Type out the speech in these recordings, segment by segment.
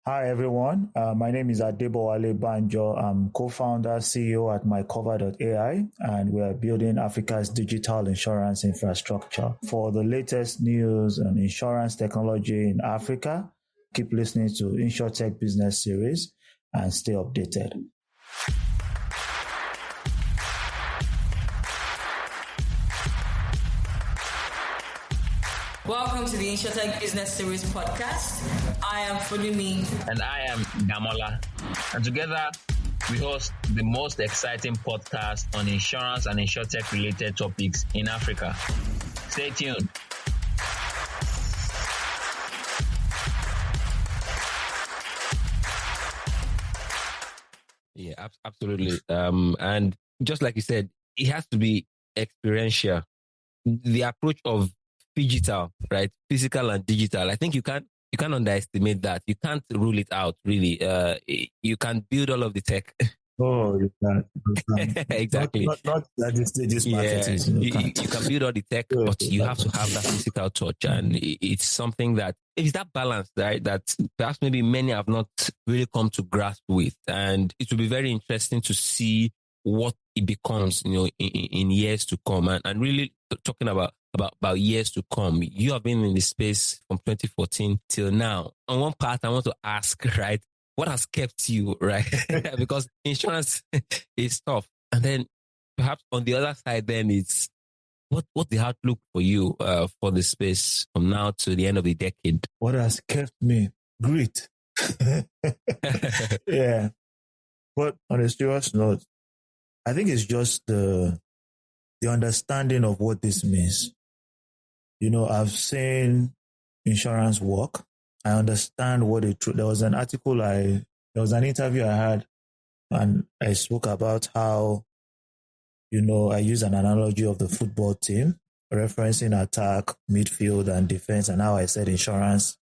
Hi, everyone. My name is Adebowale Banjo. I'm co-founder, CEO at mycover.ai, and we're building Africa's digital insurance infrastructure. For the latest news on insurance technology in Africa, keep listening to InsurTech Business Series and stay updated. Welcome to the InsurTech Business Series podcast. I am Fulumi. And I am Damola. And together, we host the most exciting podcast on insurance and InsurTech related topics in Africa. Stay tuned. Yeah, absolutely. And just like you said, it has to be experiential. The approach of digital, right? Physical and digital. I think you can't underestimate that. You can't rule it out, really. You can build all of the tech. Oh, you can. Exactly. Not at this stage, this market is. You can build all the tech, but you have to have that physical touch. And it's something that, it's that balance, right? That perhaps maybe many have not really come to grasp with. And it will be very interesting to see what it becomes, in years to come. And really talking about years to come. You have been in the space from 2014 till now. On one part, I want to ask, right, what has kept you, right? Because insurance is tough. And then perhaps on the other side, then it's what the outlook for you for the space from now to the end of the decade? What has kept me? Grit. Yeah. But on a serious note, I think it's just the understanding of what this means. I've seen insurance work. I understand what there was an interview I had, and I spoke about how, I use an analogy of the football team, referencing attack, midfield, and defense, and how I said insurance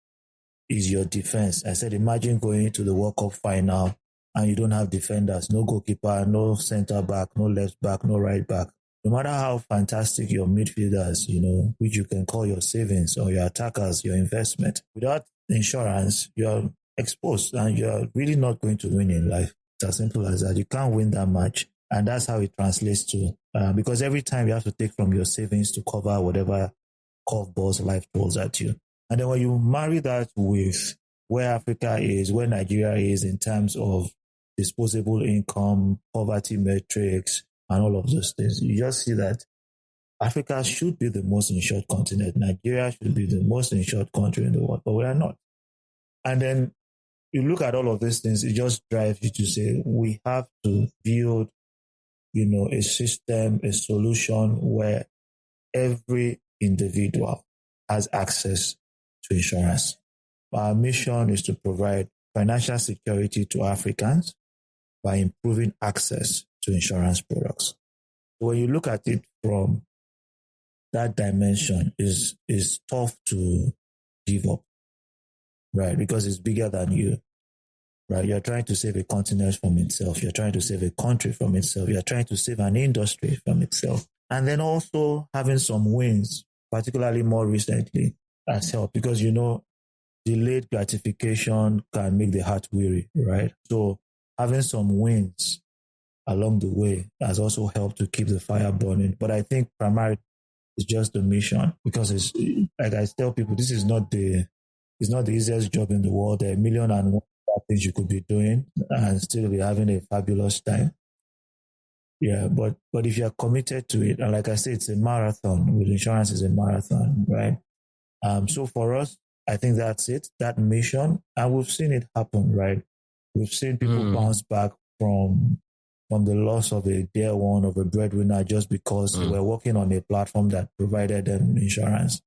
is your defense. I said, imagine going to the World Cup final and you don't have defenders, no goalkeeper, no center back, no left back, no right back. No matter how fantastic your midfielders, which you can call your savings or your attackers, your investment, without insurance, you're exposed and you're really not going to win in life. It's as simple as that. You can't win that much. And that's how it translates to, because every time you have to take from your savings to cover whatever curveballs life throws at you. And then when you marry that with where Africa is, where Nigeria is in terms of disposable income, poverty metrics, and all of those things, you just see that Africa should be the most insured continent. Nigeria should be the most insured country in the world, but we are not. And then you look at all of these things, it just drives you to say, we have to build, a system, a solution where every individual has access to insurance. Our mission is to provide financial security to Africans by improving access to insurance products. When you look at it from that dimension, is tough to give up, right? Because it's bigger than you, right? You're trying to save a continent from itself. You're trying to save a country from itself. You're trying to save an industry from itself. And then also having some wins, particularly more recently, has helped because, delayed gratification can make the heart weary, right? So having some wins along the way has also helped to keep the fire burning. But I think primarily it's just the mission, because it's like I tell people, this is not the easiest job in the world. There are 1,000,001 things you could be doing and still be having a fabulous time. Yeah, but if you're committed to it, and like I said, it's a marathon. With insurance, is a marathon, right? So for us, I think that's it, that mission, and we've seen it happen, right? We've seen people bounce back from the loss of a dear one, of a breadwinner, just because they were working on a platform that provided them insurance.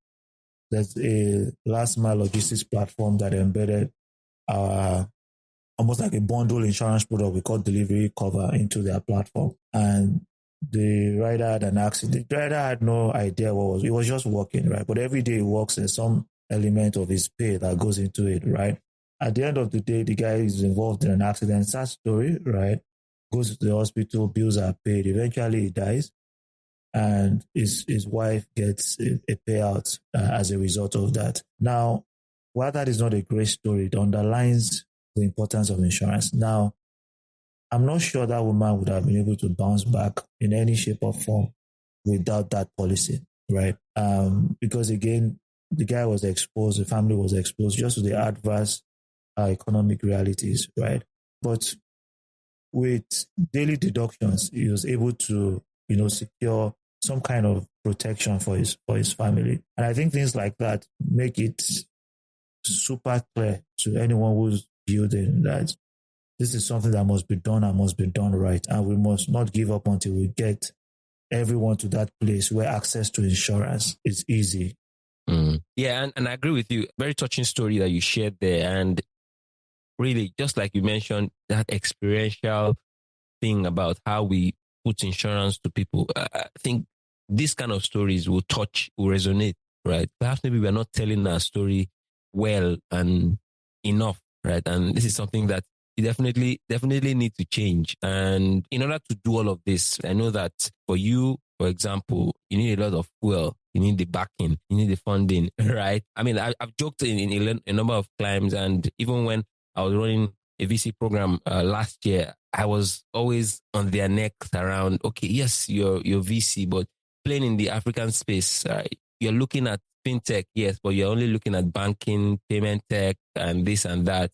There's a last mile logistics platform that embedded almost like a bundle insurance product we call Delivery Cover into their platform. And the rider had an accident. The rider had no idea it was just working, right? But every day he works in some element of his pay that goes into it, right? At the end of the day, the guy is involved in an accident, sad story, right? Goes to the hospital, bills are paid. Eventually he dies, and his wife gets a payout as a result of that. Now, while that is not a great story, it underlines the importance of insurance. Now, I'm not sure that woman would have been able to bounce back in any shape or form without that policy, right? Because again, the guy was exposed, the family was exposed just to the adverse economic realities, right? But with daily deductions, he was able to, secure some kind of protection for his family. And I think things like that make it super clear to anyone who's building that this is something that must be done and must be done right. And we must not give up until we get everyone to that place where access to insurance is easy. Yeah, and I agree with you. Very touching story that you shared there. And really, just like you mentioned, that experiential thing about how we put insurance to people. I think these kind of stories will resonate, right? Perhaps maybe we're not telling our story well and enough, right? And this is something that you definitely need to change. And in order to do all of this, I know that for you, for example, you need a lot of fuel, you need the backing, you need the funding, right? I mean, I've joked in a number of climes, and even when I was running a VC program last year, I was always on their necks around, okay, yes, you're VC, but playing in the African space, you're looking at fintech, yes, but you're only looking at banking, payment tech, and this and that.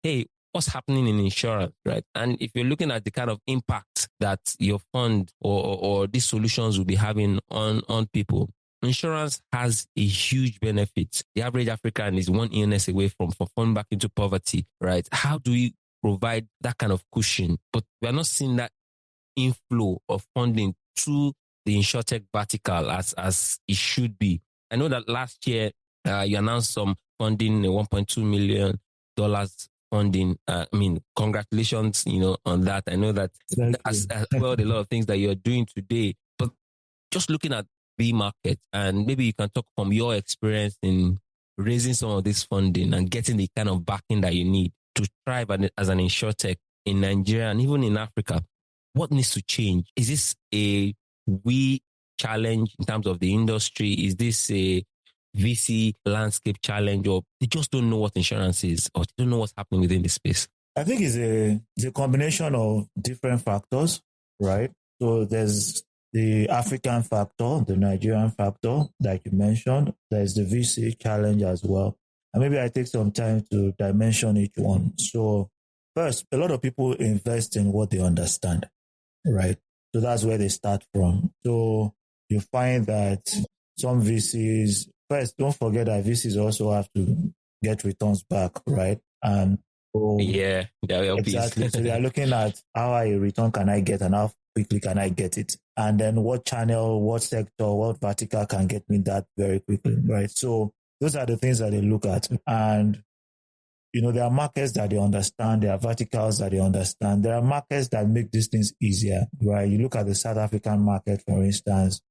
Hey, what's happening in insurance, right? And if you're looking at the kind of impact that your fund or these solutions will be having on people, insurance has a huge benefit. The average African is one illness away from falling back into poverty, right? How do we provide that kind of cushion? But we're not seeing that inflow of funding to the insurtech vertical as it should be. I know that last year you announced some funding, $1.2 million funding. I mean, congratulations, on that. I know that as well a lot of things that you're doing today. But just looking at the market, and maybe you can talk from your experience in raising some of this funding and getting the kind of backing that you need to thrive as an insurtech in Nigeria and even in Africa. What needs to change? Is this a we challenge in terms of the industry? Is this a VC landscape challenge, or they just don't know what insurance is, or they don't know what's happening within the space? I think it's a combination of different factors, right? So there's the African factor, the Nigerian factor, like you mentioned. There's the VC challenge as well. And maybe I take some time to dimension each one. So first, a lot of people invest in what they understand, right? So that's where they start from. So you find that some VCs, first, don't forget that VCs also have to get returns back, right? And so, yeah, exactly. So they are looking at how high a return can I get and how quickly can I get it? And then what channel, what sector, what vertical can get me that very quickly, right? So those are the things that they look at. And, there are markets that they understand. There are verticals that they understand. There are markets that make these things easier, right? You look at the South African market, for instance,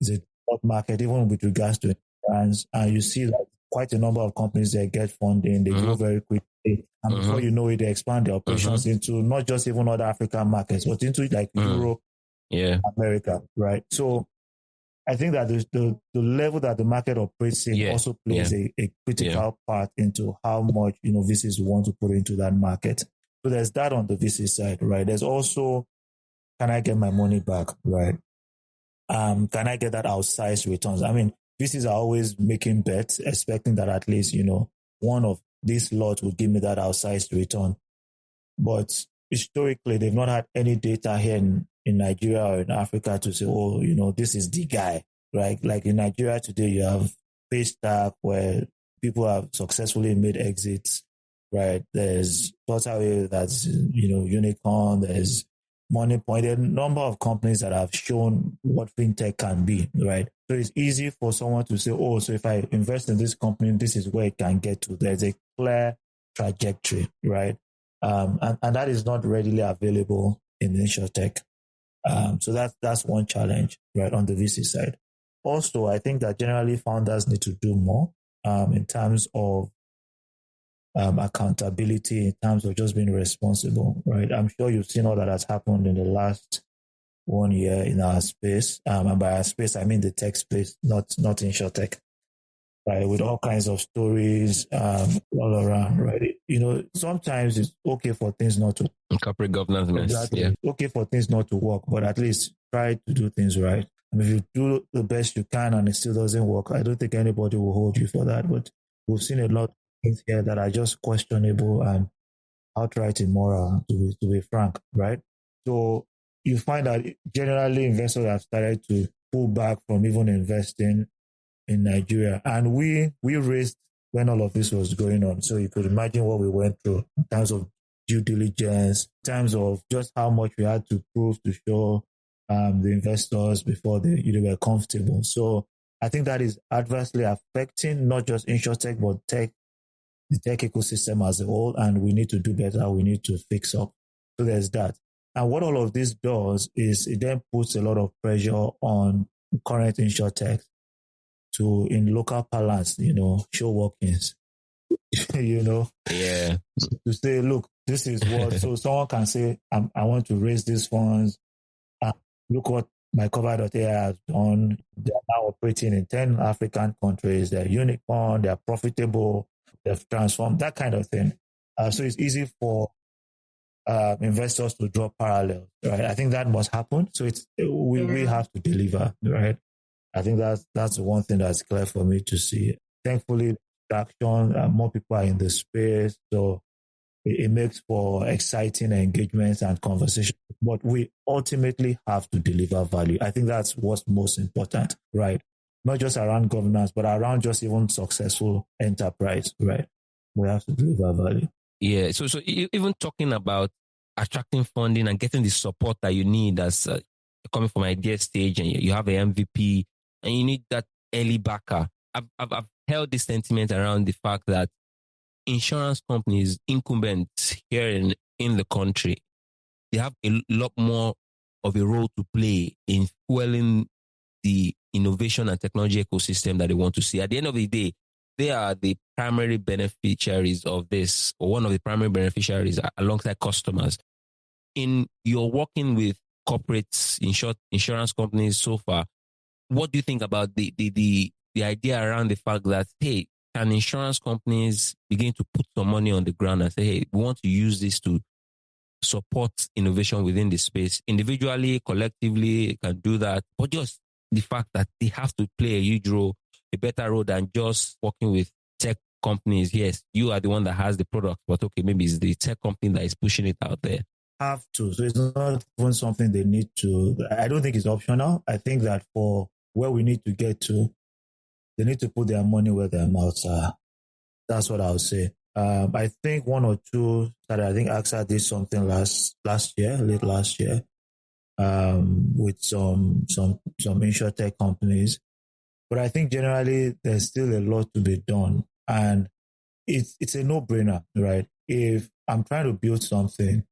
it's a top market, even with regards to insurance. And you see that quite a number of companies that get funding, they grow very quickly. And before you know it, they expand their operations into not just even other African markets, but into like Europe, America, right? So I think that the level that the market operates in also plays a critical part into how much, VCs want to put into that market. So there's that on the VC side, right? There's also, can I get my money back, right? Can I get that outsized returns? I mean, VCs are always making bets, expecting that at least, one of these lots will give me that outsized return. But historically, they've not had any data here in Nigeria or in Africa to say, oh, this is the guy, right? Like in Nigeria today, you have Paystack where people have successfully made exits, right? There's Totally, that's, Unicorn, there's MoneyPoint. There are a number of companies that have shown what fintech can be, right? So it's easy for someone to say, oh, so if I invest in this company, this is where it can get to. There's a clear trajectory, right? And that is not readily available in insurtech. So that's one challenge, right, on the VC side. Also, I think that generally founders need to do more in terms of accountability, in terms of just being responsible, right? I'm sure you've seen all that has happened in the last 1 year in our space. And by our space, I mean the tech space, not insurtech. right? With all kinds of stories all around, right? Sometimes it's okay for things not to. Corporate governance mess. Exactly. Yeah. It's okay for things not to work, but at least try to do things right. I mean, if you do the best you can and it still doesn't work, I don't think anybody will hold you for that. But we've seen a lot of things here that are just questionable and outright immoral, to be frank, right? So you find that generally investors have started to pull back from even investing in Nigeria. And we raised when all of this was going on. So you could imagine what we went through in terms of due diligence, in terms of just how much we had to prove to show the investors before they were comfortable. So I think that is adversely affecting not just InsurTech, but the tech ecosystem as a whole. And we need to do better. We need to fix up. So there's that. And what all of this does is it then puts a lot of pressure on current InsurTech to, in local parlance, show workings, Yeah. to say, look, this is what, so someone can say, I want to raise these funds. Look what my cover.ai has done. They are now operating in 10 African countries. They're unicorn, they're profitable, they've transformed, that kind of thing. So it's easy for investors to draw parallels, right? I think that must happen. So we have to deliver, right? I think that's one thing that's clear for me to see. Thankfully, traction, more people are in the space, so it makes for exciting engagements and conversations. But we ultimately have to deliver value. I think that's what's most important, right? Not just around governance, but around just even successful enterprise, right? We have to deliver value. Yeah. So even talking about attracting funding and getting the support that you need as coming from idea stage, and you have an MVP, and you need that early backer. I've held this sentiment around the fact that insurance companies, incumbents here in the country, they have a lot more of a role to play in fueling the innovation and technology ecosystem that they want to see. At the end of the day, they are the primary beneficiaries of this, or one of the primary beneficiaries alongside customers. You're working with corporates, insurance companies so far. What do you think about the idea around the fact that, hey, can insurance companies begin to put some money on the ground and say, hey, we want to use this to support innovation within the space? Individually, collectively, can do that. But just the fact that they have to play a huge role, a better role than just working with tech companies. Yes, you are the one that has the product, but okay, maybe it's the tech company that is pushing it out there. Have to. So it's not even something they need to. I don't think it's optional. I think that for where we need to get to, they need to put their money where their mouths are. That's what I would say. I think one or two that I think AXA did something late last year, with some insurtech companies. But I think generally there's still a lot to be done, and it's a no-brainer, right? If I'm trying to build something,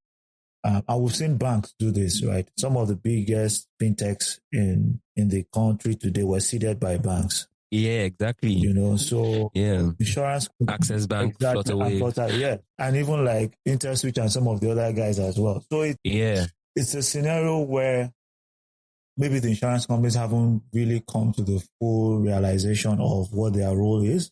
and we've seen banks do this, right? Some of the biggest fintechs in the country today were seeded by banks. Yeah, exactly. So yeah, insurance, Access Bank, exactly, Flutterwave, yeah, and even like InterSwitch and some of the other guys as well. So it's a scenario where maybe the insurance companies haven't really come to the full realization of what their role is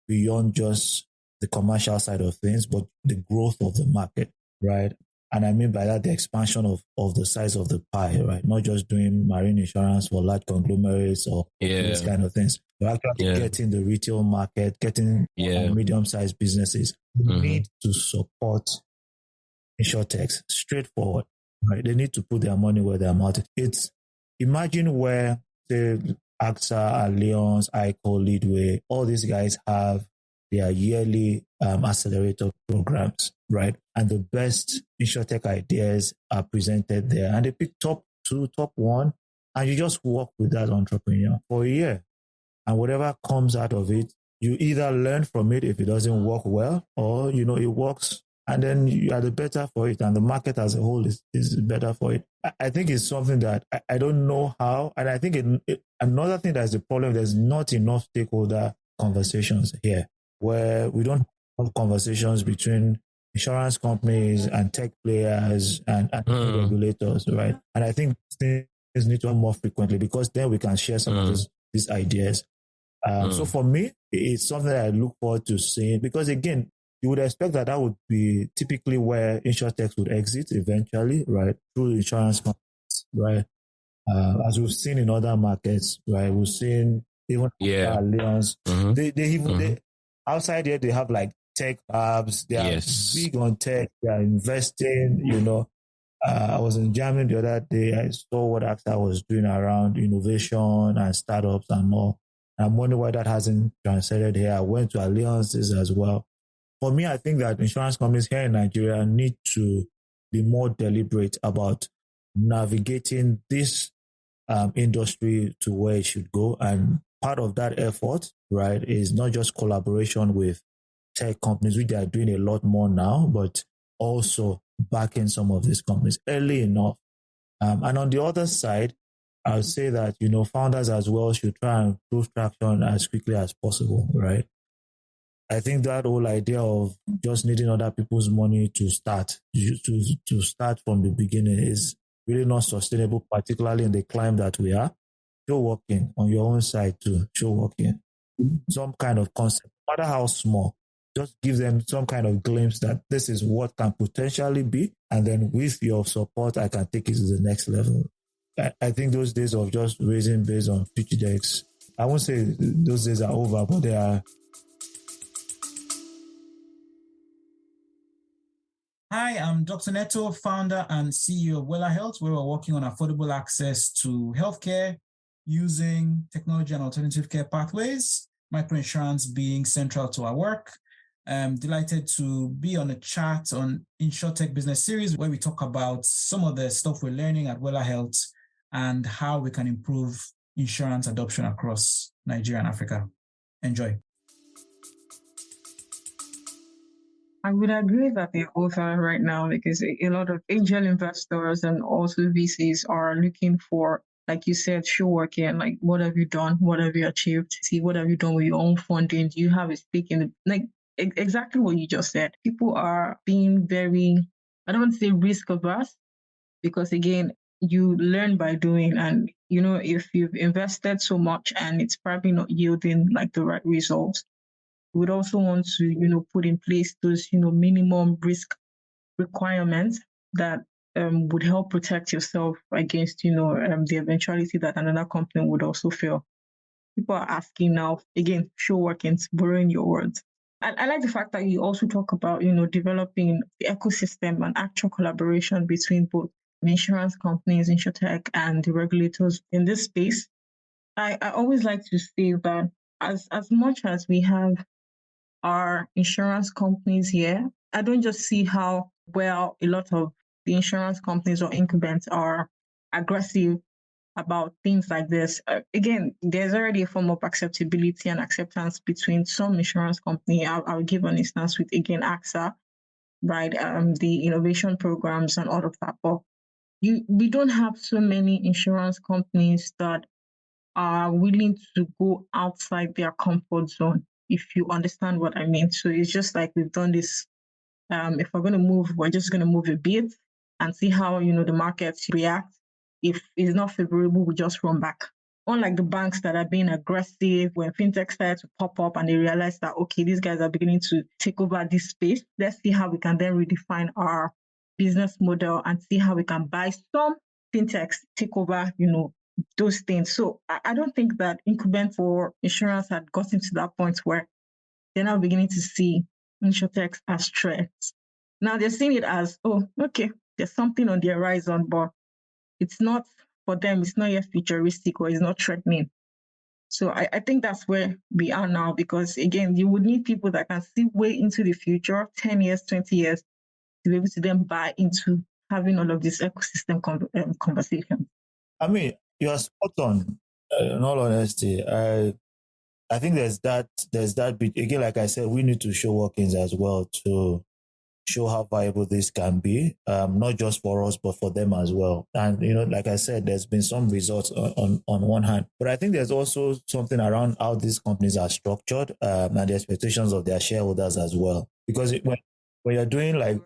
beyond just the commercial side of things, but the growth of the market, right? And I mean by that, the expansion of the size of the pie, right? Not just doing marine insurance for large conglomerates or these kind of things, but actually getting the retail market, getting medium-sized businesses. We need to support insurtechs, straightforward, right? They need to put their money where their mouth is. Imagine where, say, AXA, Allianz, ICO, Leadway, all these guys have their yearly accelerator programs, right? And the best insurtech ideas are presented there. And they pick top 2, top 1, and you just work with that entrepreneur for a year. And whatever comes out of it, you either learn from it if it doesn't work well, or, it works, and then you are the better for it. And the market as a whole is better for it. I think it's something that I don't know how. And I think another thing that's the problem, there's not enough stakeholder conversations here, where we don't have conversations between insurance companies and tech players and regulators, right? And I think things need to happen more frequently, because then we can share some of these ideas. So for me, it's something that I look forward to seeing because again, you would expect that that would be typically where insurtechs would exit eventually, right? Through insurance companies, right? As we've seen in other markets, right? We've seen even Yeah. Allianz. Mm-hmm. They even Mm-hmm. they outside here they have like tech labs. They are Yes. big on tech. They are investing. You know, I was in Germany the other day. I saw what AXA was doing around innovation and startups and all. I'm wondering why that hasn't translated here. I went to alliances as well. For me, I think that insurance companies here in Nigeria need to be more deliberate about navigating this industry to where it should go. And part of that effort, right, is not just collaboration with tech companies, which they are doing a lot more now, but also backing some of these companies early enough. And on the other side, I would say that, you know, founders as well should try and prove traction as quickly as possible, right? I think that whole idea of just needing other people's money to start from the beginning is really not sustainable, particularly in the climate that we are. Show working on your own side too. Show working. Some kind of concept, no matter how small, just give them some kind of glimpse that this is what can potentially be. And then with your support, I can take it to the next level. I think those days of just raising based on pitch decks, I won't say those days are over, but they are. Hi, I'm Dr. Neto, founder and CEO of Wella Health, where we're working on affordable access to healthcare using technology and alternative care pathways, microinsurance being central to our work. I'm delighted to be on a chat on InsurTech Business Series, where we talk about some of the stuff we're learning at Wella Health and how we can improve insurance adoption across Nigeria and Africa. Enjoy. I would agree that they both are right now because a lot of angel investors and also VCs are looking for, like you said, show working, like what have you done? What have you achieved? See, what have you done with your own funding? Do you have a stake in it? Like exactly what you just said. People are being very, I don't want to say risk averse, because again, you learn by doing. And, you know, if you've invested so much and it's probably not yielding like the right results, we would also want to, you know, put in place those, you know, minimum risk requirements that would help protect yourself against, you know, the eventuality that another company would also fail. People are asking now, again, show workings, borrowing your words. I like the fact that you also talk about, you know, developing the ecosystem and actual collaboration between both insurance companies, insurtech, and the regulators in this space. I always like to say that as much as we have our insurance companies here, I don't just see how well a lot of the insurance companies or incumbents are aggressive about things like this. Again, there's already a form of acceptability and acceptance between some insurance company. I'll give an instance with, again, AXA, right? The innovation programs and all of that. But we don't have so many insurance companies that are willing to go outside their comfort zone, if you understand what I mean. So it's just like we've done this. If we're going to move, we're just going to move a bit and see how, you know, the markets react. If it's not favorable, we just run back. Unlike the banks that are being aggressive, when fintech started to pop up and they realize that, okay, these guys are beginning to take over this space. Let's see how we can then redefine our business model and see how we can buy some fintechs, take over, you know, those things. So I don't think that incumbents for insurance had gotten to that point where they're now beginning to see insurtechs as threats. Now they're seeing it as, oh, okay, there's something on the horizon, but it's not for them, it's not yet futuristic or it's not threatening. So I think that's where we are now, because again, you would need people that can see way into the future, 10 years, 20 years, to be able to then buy into having all of this ecosystem conversation. I mean, you are spot on. In all honesty, I think there's that bit again. Like I said, we need to show workings as well to show how viable this can be, not just for us but for them as well. And you know, like I said, there's been some results on one hand, but I think there's also something around how these companies are structured and the expectations of their shareholders as well. Because when you're doing like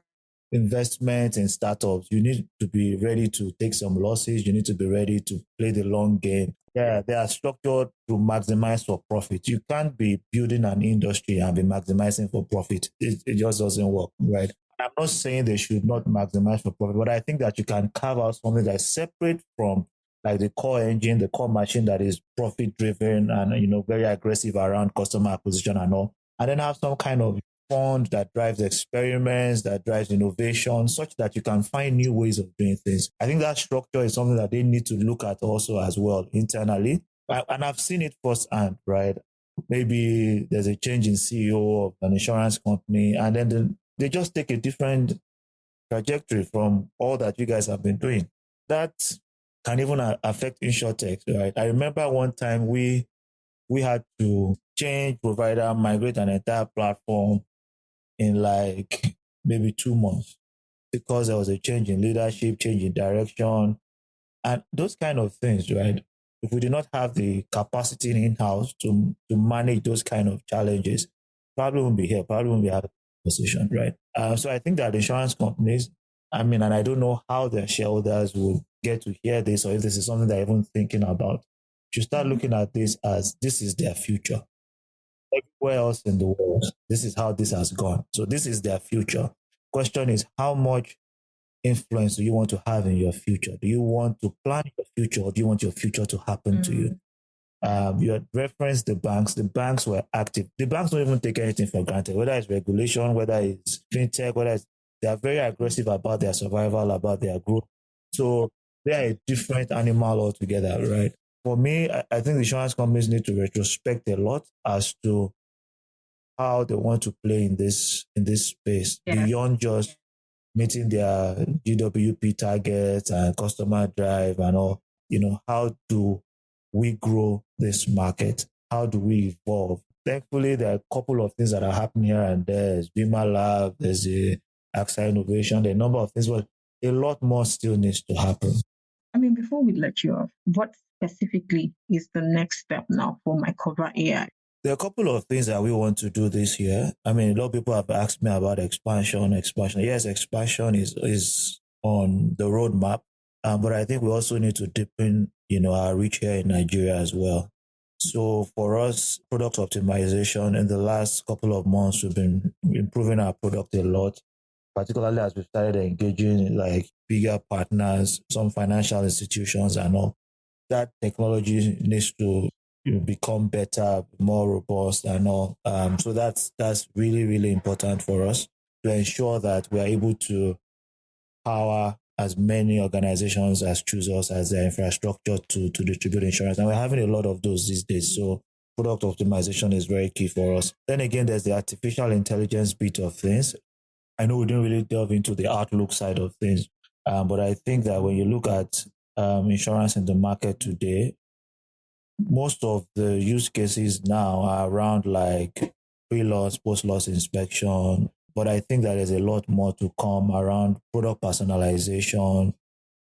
investment in startups, you need to be ready to take some losses. You need to be ready to play the long game. Yeah, they are structured to maximize for profit. You can't be building an industry and be maximizing for profit. It just doesn't work, right? I'm not saying they should not maximize for profit, but I think that you can carve out something that's separate from like the core engine, the core machine that is profit driven and very aggressive around customer acquisition and all, and then have some kind of fund that drives experiments, that drives innovation, such that you can find new ways of doing things. I think that structure is something that they need to look at also as well internally. And I've seen it firsthand, right? Maybe there's a change in CEO of an insurance company, and then they just take a different trajectory from all that you guys have been doing. That can even affect insurtech, right? I remember one time we had to change provider, migrate an entire platform in like maybe 2 months because there was a change in leadership, change in direction, and those kind of things, right? If we do not have the capacity in-house to manage those kind of challenges, probably won't be here, probably won't be having a position, right? So I think that insurance companies, and I don't know how their shareholders will get to hear this or if this is something they're even thinking about, should start looking at this as this is their future. Everywhere else in the world, this is how this has gone. So this is their future. Question is, how much influence do you want to have in your future? Do you want to plan your future, or do you want your future to happen to you? You had referenced the banks. The banks were active. The banks don't even take anything for granted, whether it's regulation, whether it's fintech, they are very aggressive about their survival, about their growth. So they are a different animal altogether, right? For me, I think the insurance companies need to retrospect a lot as to how they want to play in this space beyond just meeting their GWP targets and customer drive and all. How do we grow this market? How do we evolve? Thankfully, there are a couple of things that are happening here and there. There's Bima Lab, there's the AXA Innovation, there are a number of things, but a lot more still needs to happen. Before we let you off, what specifically is the next step now for MyCover AI? There are a couple of things that we want to do this year. A lot of people have asked me about expansion. Yes, expansion is on the roadmap, but I think we also need to deepen, our reach here in Nigeria as well. So for us, product optimization in the last couple of months, we've been improving our product a lot, particularly as we started engaging like bigger partners, some financial institutions and all. That technology needs to become better, more robust and all. So that's really, really important for us to ensure that we are able to power as many organizations as choose us as their infrastructure to distribute insurance. And we're having a lot of those these days. So product optimization is very key for us. Then again, there's the artificial intelligence bit of things. I know we didn't really delve into the outlook side of things, but I think that when you look at insurance in the market today, most of the use cases now are around like pre-loss, post-loss inspection. But I think that there's a lot more to come around product personalization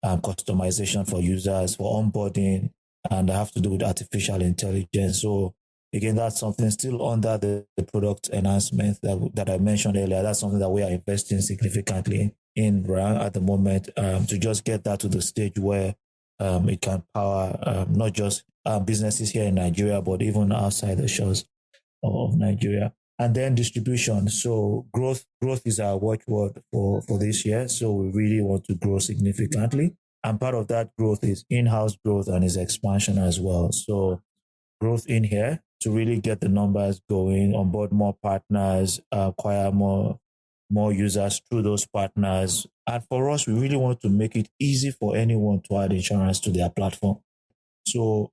and customization for users, for onboarding, and have to do with artificial intelligence. So again, that's something still under the product enhancement that I mentioned earlier. That's something that we are investing significantly in at the moment to just get that to the stage where it can power not just businesses here in Nigeria, but even outside the shores of Nigeria. And then distribution. So growth is our watchword for this year. So we really want to grow significantly. And part of that growth is in-house growth and is expansion as well. So growth in here to really get the numbers going, onboard more partners, acquire more users through those partners. And for us, we really want to make it easy for anyone to add insurance to their platform. So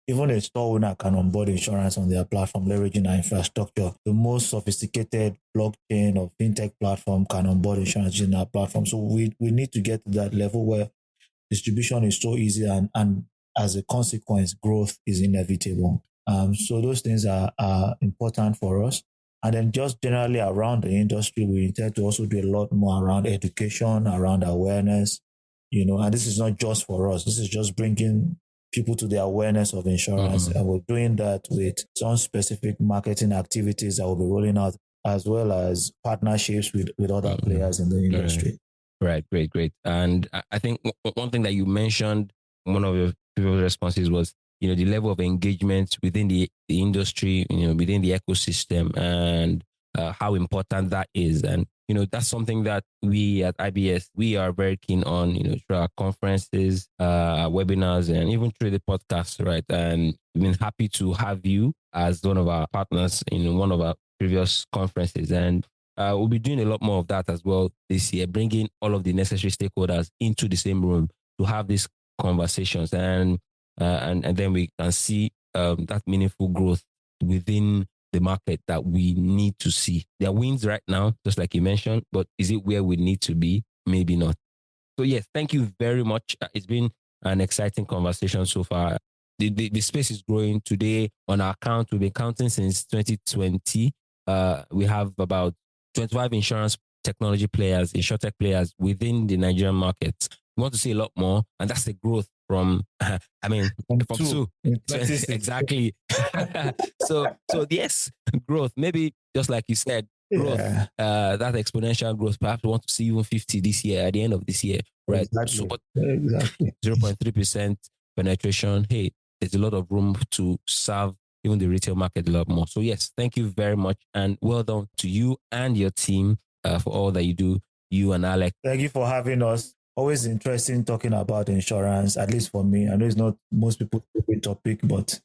even a store owner can onboard insurance on their platform, leveraging our infrastructure. The most sophisticated blockchain or fintech platform can onboard insurance in our platform. So we need to get to that level where distribution is so easy and as a consequence, growth is inevitable. So those things are important for us. And then just generally around the industry, we intend to also do a lot more around education, around awareness, and this is not just for us. This is just bringing people to the awareness of insurance. And we're doing that with some specific marketing activities that will be rolling out as well as partnerships with other players in the industry. Right, great. And I think one thing that you mentioned, one of your previous responses was, the level of engagement within the industry, within the ecosystem, and how important that is. And, that's something that we at IBS, we are very keen on, through our conferences, webinars, and even through the podcast, right? And we've been happy to have you as one of our partners in one of our previous conferences. And we'll be doing a lot more of that as well this year, bringing all of the necessary stakeholders into the same room to have these conversations, and then we can see that meaningful growth within the market that we need to see. There are wins right now, just like you mentioned, but is it where we need to be? Maybe not. So yes, thank you very much. It's been an exciting conversation so far. The space is growing. Today on our account, we've been counting since 2020. We have about 25 insurance technology players, insurtech players within the Nigerian market. We want to see a lot more, and that's the growth from from two. Exactly. so yes, growth. Maybe just like you said, growth. Yeah. That exponential growth. Perhaps we want to see even 50 this year at the end of this year, right? Exactly. So, exactly. 0.3% penetration. Hey, there's a lot of room to serve even the retail market a lot more. So yes, thank you very much, and well done to you and your team for all that you do, you and Alex. Thank you for having us. Always interesting talking about insurance, at least for me. I know it's not most people's favorite topic, but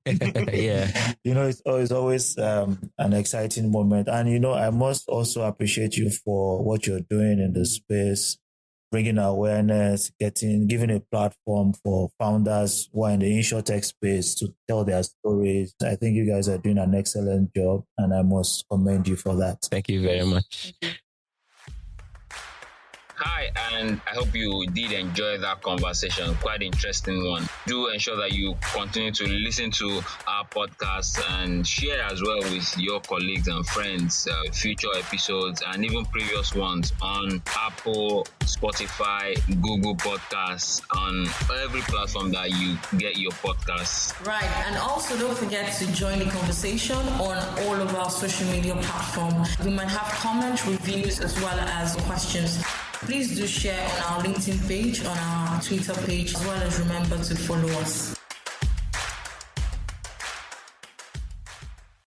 yeah, it's always an exciting moment. And I must also appreciate you for what you're doing in the space, bringing awareness, giving a platform for founders who are in the insurtech space to tell their stories. I think you guys are doing an excellent job, and I must commend you for that. Thank you very much. Hi, and I hope you did enjoy that conversation. Quite interesting one. Do ensure that you continue to listen to our podcast and share as well with your colleagues and friends future episodes and even previous ones on Apple, Spotify, Google Podcasts, on every platform that you get your podcasts. Right, and also don't forget to join the conversation on all of our social media platforms. We might have comments, reviews, as well as questions. Please do share on our LinkedIn page, on our Twitter page, as well as remember to follow us.